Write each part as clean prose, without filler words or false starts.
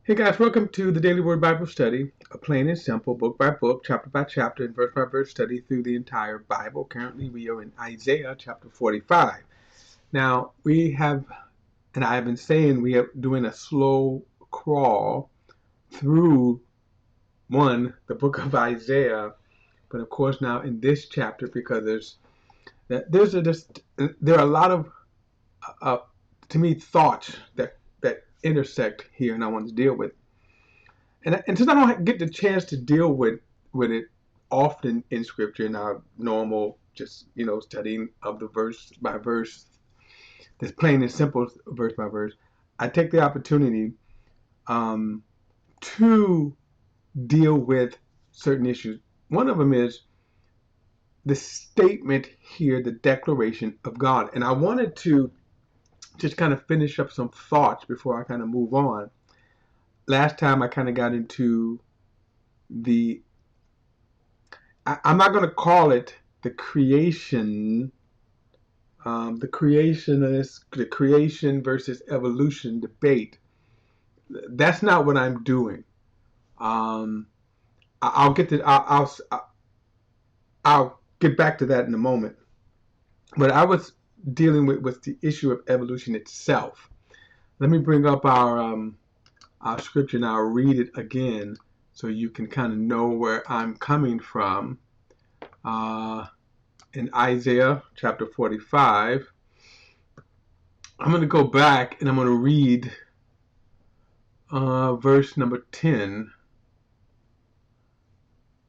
Hey guys, welcome to the Daily Word Bible Study, a plain and simple, book by book, chapter by chapter, and verse by verse study through the entire Bible. Currently, we are in Isaiah chapter 45. Now, I have been saying we are doing a slow crawl through the book of Isaiah, but of course now in this chapter, because there are a lot of uh, to me thoughts that intersect here, and I want to deal with. And since I don't get the chance to deal with it often in Scripture in our normal, just studying of the verse by verse, this plain and simple verse by verse, I take the opportunity um, to deal with certain issues. One of them is the statement here, the declaration of God, and I wanted to just kind of finish up some thoughts before I kind of move on. Last time I kind of got into I'm not going to call it the creation, the creation versus evolution debate. That's not what I'm doing. Um, I'll get to I'll get back to that in a moment. But I was dealing with the issue of evolution itself. Let me bring up our scripture and I'll read it again so you can kind of know where I'm coming from. In Isaiah chapter 45, I'm going to go back and I'm going to read verse number 10.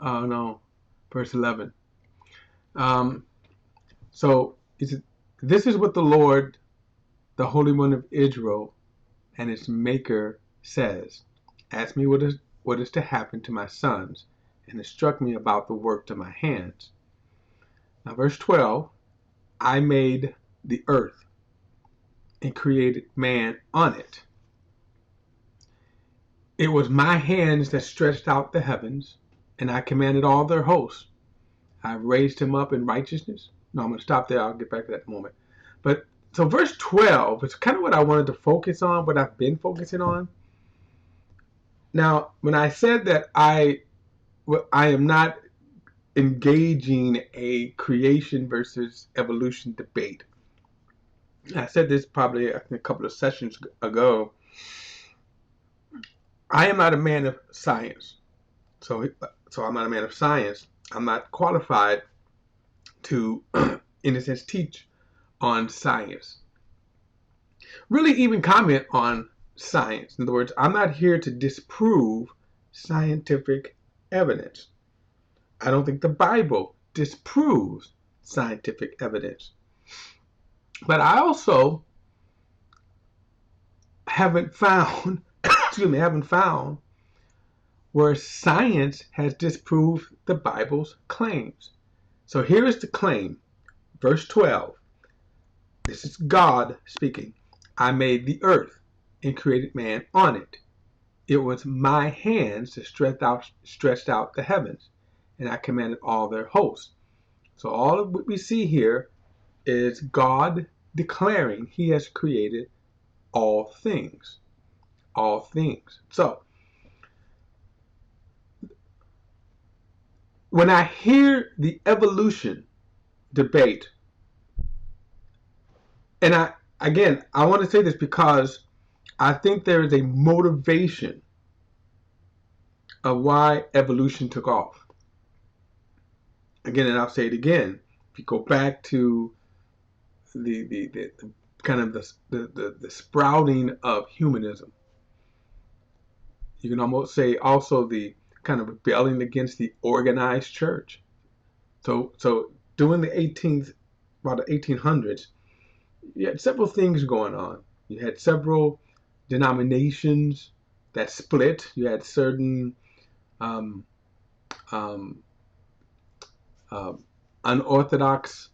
Oh, no, verse 11. So this is what the Lord, the Holy One of Israel, and its Maker says. Ask me what is to happen to my sons, and instruct me about the work of my hands. Now, verse 12, I made the earth and created man on it. It was my hands that stretched out the heavens, and I commanded all their hosts. I raised him up in righteousness. No, I'm going to stop there. I'll get back to that in a moment. But so verse 12 is kind of what I wanted to focus on, what I've been focusing on. Now, when I said that I am not engaging a creation versus evolution debate, I said this probably a couple of sessions ago. I am not a man of science. So I'm not a man of science. I'm not qualified to, in a sense, teach on science. Really even comment on science. In other words, I'm not here to disprove scientific evidence. I don't think the Bible disproves scientific evidence. But I also haven't found, haven't found where science has disproved the Bible's claims. So here is the claim, verse 12. This is God speaking. I made the earth and created man on it. It was my hands that stretched out the heavens, and I commanded all their hosts. So all of what we see here is God declaring he has created all things. All things. So when I hear the evolution debate, and I want to say this because I think there is a motivation of why evolution took off. Again, and I'll say it again. If you go back to the kind of the sprouting of humanism, you can almost say also the kind of rebelling against the organized church. So during about the 1800s, you had several things going on. You had several denominations that split. You had certain um, um, unorthodox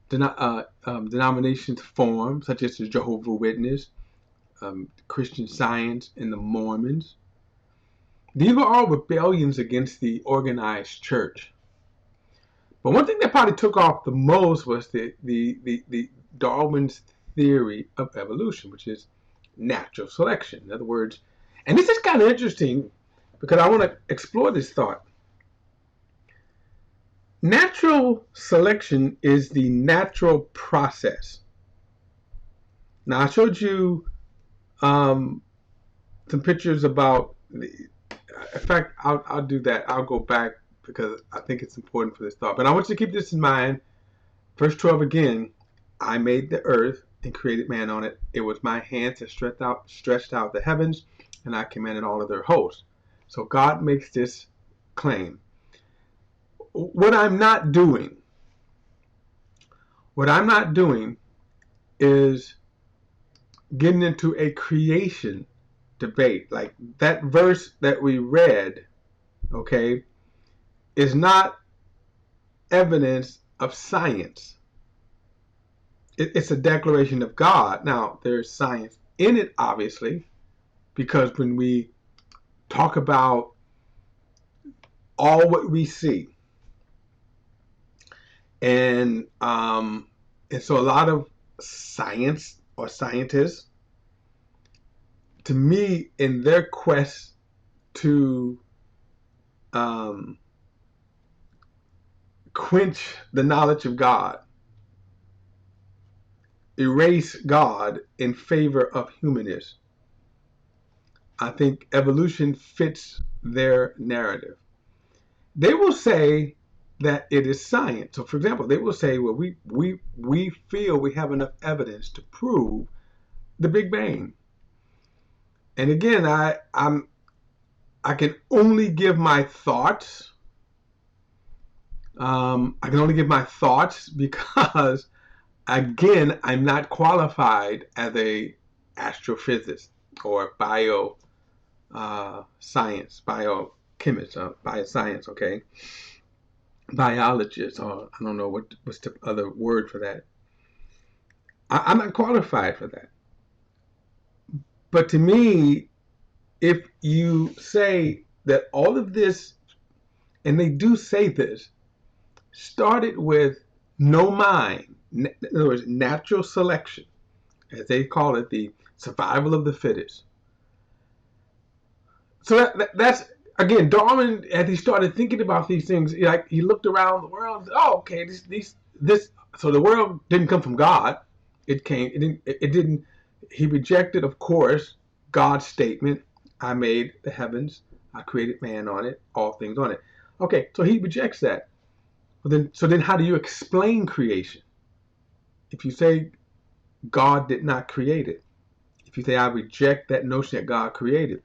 denominations form, such as the Jehovah's Witness, Christian Science, and the Mormons. These were all rebellions against the organized church. But one thing that probably took off the most was the Darwin's theory of evolution, which is natural selection. In other words, And this is kind of interesting because I want to explore this thought. Natural selection is the natural process. Now, I showed you some pictures about in fact, I'll do that. I'll go back because I think it's important for this thought. But I want you to keep this in mind. Verse 12 again, I made the earth and created man on it. It was my hands that stretched out the heavens, and I commanded all of their hosts. So God makes this claim. What I'm not doing is getting into a creation debate. Like that verse that we read, okay, is not evidence of science. It's a declaration of God. Now, there's science in it, obviously, because when we talk about all what we see, and so a lot of science or scientists, to me, in their quest to quench the knowledge of God, erase God in favor of humanists, I think evolution fits their narrative. They will say that it is science. So, for example, they will say, well, we feel we have enough evidence to prove the Big Bang. And again, I can only give my thoughts. I can only give my thoughts because, again, I'm not qualified as a astrophysicist or science, biochemist, bioscience, okay, biologist, or I don't know what's the other word for that. I'm not qualified for that. But to me, if you say that all of this, and they do say this, started with no mind, in other words, natural selection, as they call it, the survival of the fittest. So that's, again, Darwin, as he started thinking about these things, he looked around the world. Oh, okay, this. So the world didn't come from God. It came. It didn't. He rejected, of course, God's statement. I made the heavens. I created man on it. All things on it. Okay, so he rejects that. So then, how do you explain creation? If you say God did not create it, if you say I reject that notion that God created,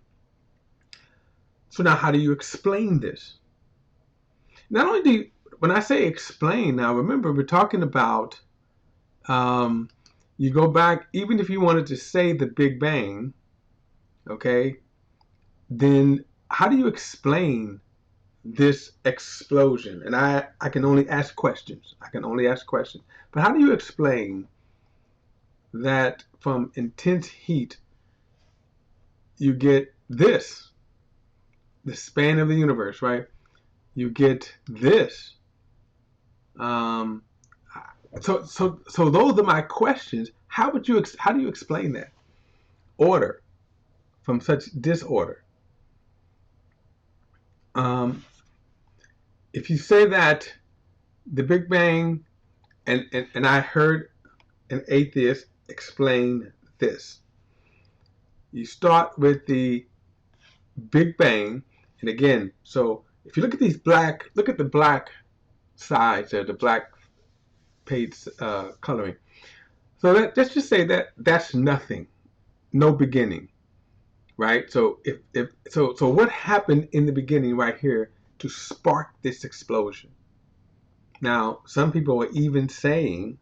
so now how do you explain this? Not only do you, when I say explain, now remember we're talking about, you go back, even if you wanted to say the Big Bang, okay, then how do you explain this explosion? And I can only ask questions. I can only ask questions. But how do you explain that from intense heat you get this, the span of the universe, right? You get this. Um, so those are my questions. How do you explain that order from such disorder? If you say that the Big Bang, and I heard an atheist explain this. You start with the Big Bang, and again, so if you look at look at the black sides or the black page coloring. So let's just say that that's nothing, no beginning, right? So so what happened in the beginning right here to spark this explosion? Now, some people are even saying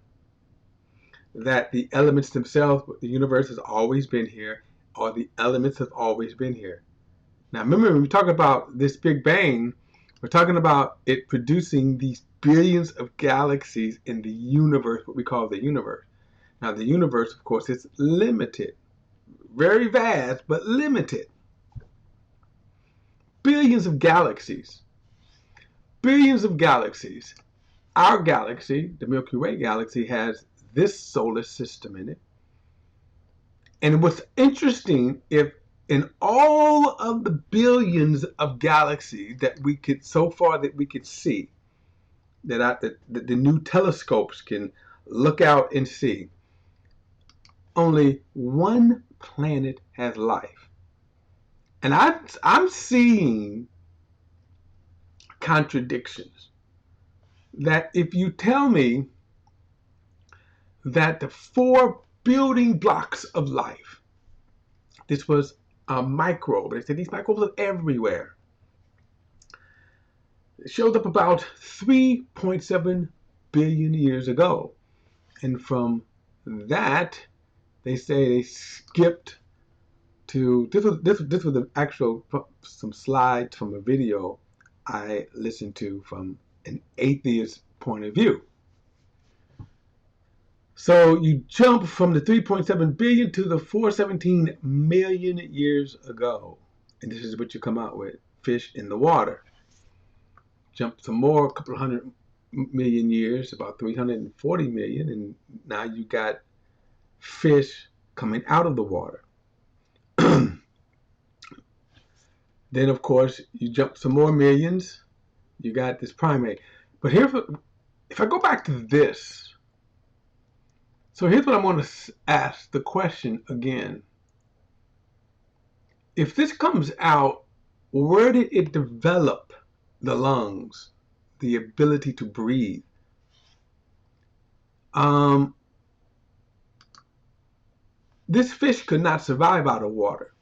that the elements themselves, the universe has always been here, or the elements have always been here. Now, remember, when we talk about this Big Bang, we're talking about it producing these billions of galaxies in the universe, what we call the universe. Now, the universe, of course, is limited, very vast, but limited. Billions of galaxies. Billions of galaxies. Our galaxy, the Milky Way galaxy, has this solar system in it. And what's interesting, if in all of the billions of galaxies that we could see, that the new telescopes can look out and see, only one planet has life. And I'm seeing contradictions. That if you tell me that the 4 building blocks of life, this was a microbe, they said these microbes are everywhere. It showed up about 3.7 billion years ago. And from that, they say they skipped to this was an actual some slides from a video I listened to from an atheist point of view. So you jump from the 3.7 billion to the 417 million years ago, and this is what you come out with: fish in the water. Jump some more, a couple of 100 million years, about 340 million, and now you got fish coming out of the water. Then, of course, you jump some more millions, you got this primate. But if I go back to this, so here's what I want to ask the question again. If this comes out, where did it develop the lungs, the ability to breathe? This fish could not survive out of water.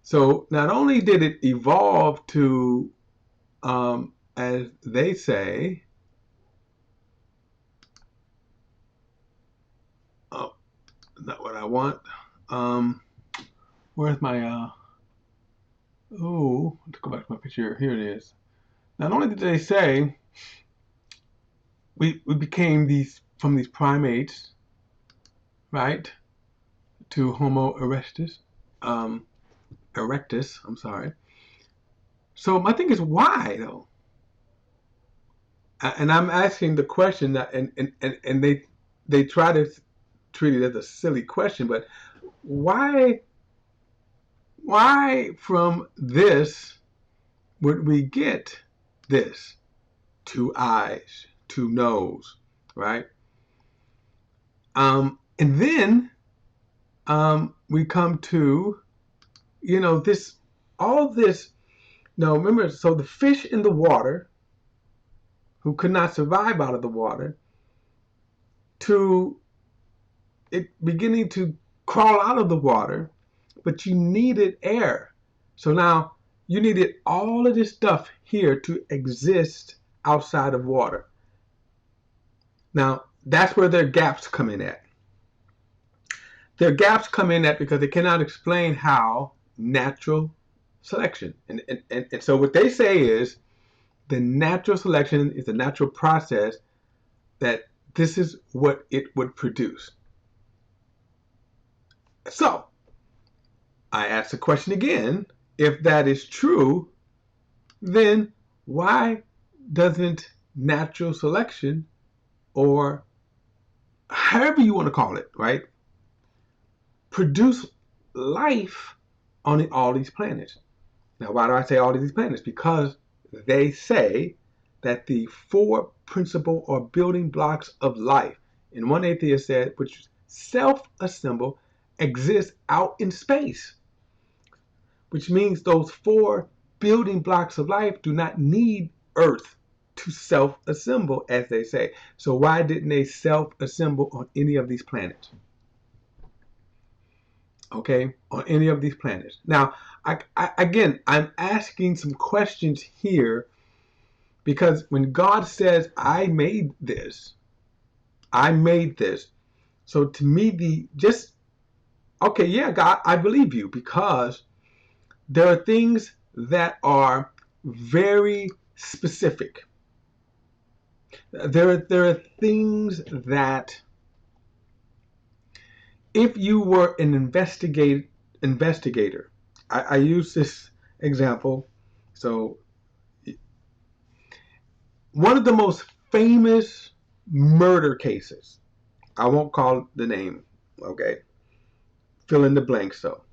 So not only did it evolve to, as they say, oh, not what I want. Where's my, let's go back to my picture. Here it is. Not only did they say we became from these primates, right, to Homo erectus, I'm sorry. So my thing is, why though? And I'm asking the question that, and they try to treat it as a silly question, but why from this would we get this? 2 eyes, 2 nose, right? And then we come to, all this. Now remember, so the fish in the water, who could not survive out of the water, to it beginning to crawl out of the water, but you needed air. So now you needed all of this stuff here to exist outside of water. Now that's where their gaps come in at. Their gaps come in at because they cannot explain how natural selection. And so what they say is the natural selection is a natural process that this is what it would produce. So I ask the question again, if that is true, then why doesn't natural selection, or however you want to call it, right, produce life on all these planets? Now, why do I say all of these planets? Because they say that the 4 principal or building blocks of life, and one atheist said, which self-assemble, exist out in space, which means those 4 building blocks of life do not need Earth to self-assemble, as they say. So why didn't they self-assemble on any of these planets? Okay, on any of these planets. Now, again, I'm asking some questions here because when God says, I made this. So to me, okay, yeah, God, I believe you, because there are things that are very specific. There are things that, if you were an investigator, I use this example. So one of the most famous murder cases, I won't call the name, okay, fill in the blanks though.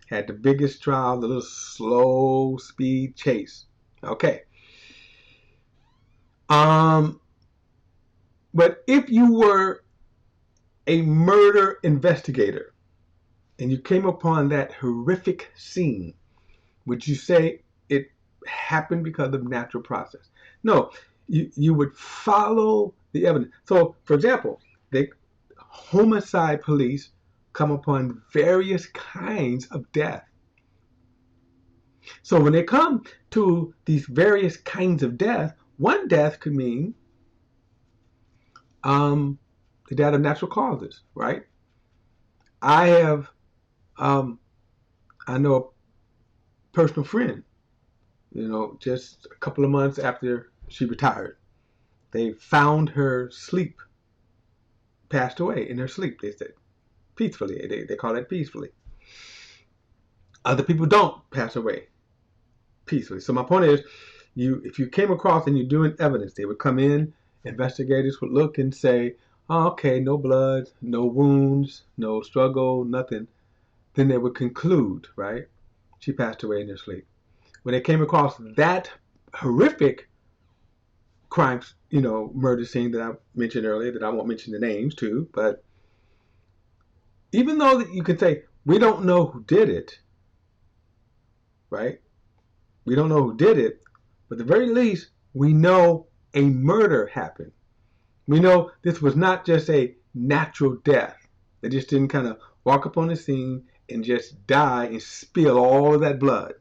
Had the biggest trial, the little slow speed chase. Okay. But if you were a murder investigator and you came upon that horrific scene, would you say it happened because of natural process? No, you would follow the evidence. So, for example, the homicide police come upon various kinds of death. So when they come to these various kinds of death, one death could mean the death of natural causes, right? I have, I know a personal friend, just a couple of months after she retired, they found her sleep, passed away in her sleep, they said, peacefully. They call it peacefully. Other people don't pass away peacefully. So my point is, if you came across and you're doing evidence, they would come in, investigators would look and say, oh, okay, no blood, no wounds, no struggle, nothing. Then they would conclude, right? She passed away in her sleep. When they came across that horrific crime, murder scene that I mentioned earlier, that I won't mention the names to, but even though that you could say, we don't know who did it, right? We don't know who did it, but at the very least, we know a murder happened. We know this was not just a natural death. They just didn't kind of walk up on the scene and just die and spill all of that blood.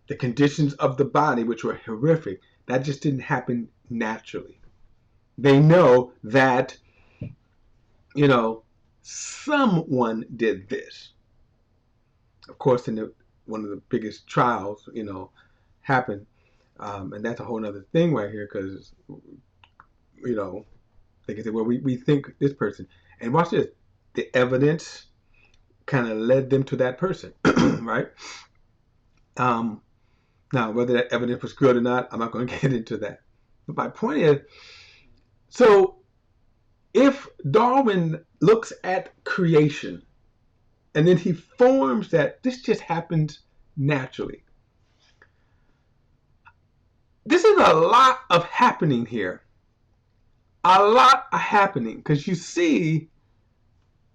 The conditions of the body, which were horrific, that just didn't happen naturally. They know that, someone did this. Of course, one of the biggest trials, happened. And that's a whole other thing right here because, they can say, well, we think this person. And watch this. The evidence kind of led them to that person, right? Now, whether that evidence was good or not, I'm not going to get into that. But my point is, so if Darwin looks at creation and then he forms that this just happens naturally. This is a lot of happening here. A lot of happening because you see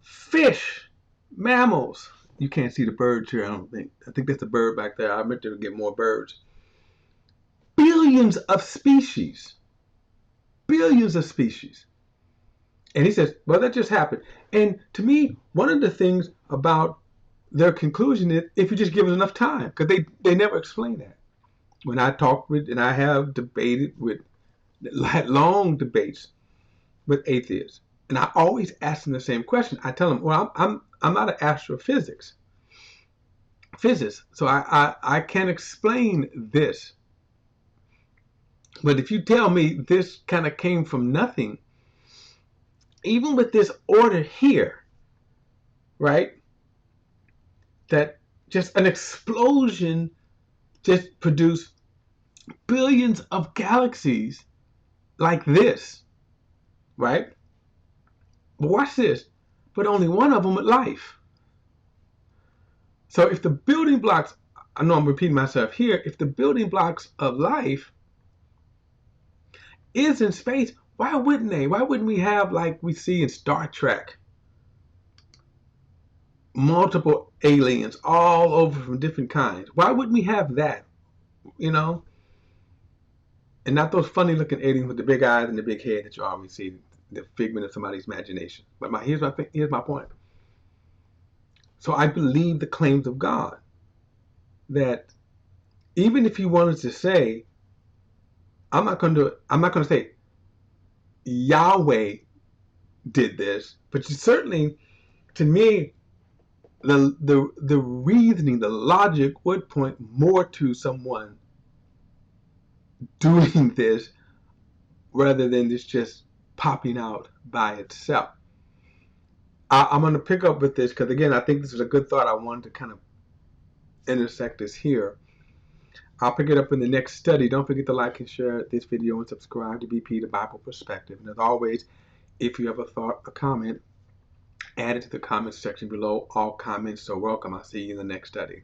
fish, mammals. You can't see the birds here, I don't think. I think that's a bird back there. I meant to get more birds. Billions of species. Billions of species. And he says, well, that just happened. And to me, one of the things about their conclusion is if you just give us enough time, because they never explain that. When I talk with, and I have debated with, long debates with atheists, and I always ask them the same question. I tell them, well, I'm not an astrophysics physicist, so I can't explain this. But if you tell me this kind of came from nothing, even with this order here, right? That just an explosion just produced billions of galaxies like this, right? But watch this. But only one of them with life. So if the building blocks, I know I'm repeating myself here, if the building blocks of life is in space, why wouldn't they? Why wouldn't we have, like we see in Star Trek, multiple aliens all over from different kinds? Why wouldn't we have that? And not those funny looking aliens with the big eyes and the big head that you always see, the figment of somebody's imagination. But here's my point. So I believe the claims of God that even if he wanted to say, I'm not going to say Yahweh did this, but certainly, to me, the reasoning, the logic would point more to someone doing this rather than this just popping out by itself. I'm going to pick up with this because, again, I think this is a good thought. I wanted to kind of intersect this here. I'll pick it up in the next study. Don't forget to like and share this video and subscribe to BP, the Bible Perspective. And as always, if you have a thought, a comment, add it to the comments section below. All comments are welcome. I'll see you in the next study.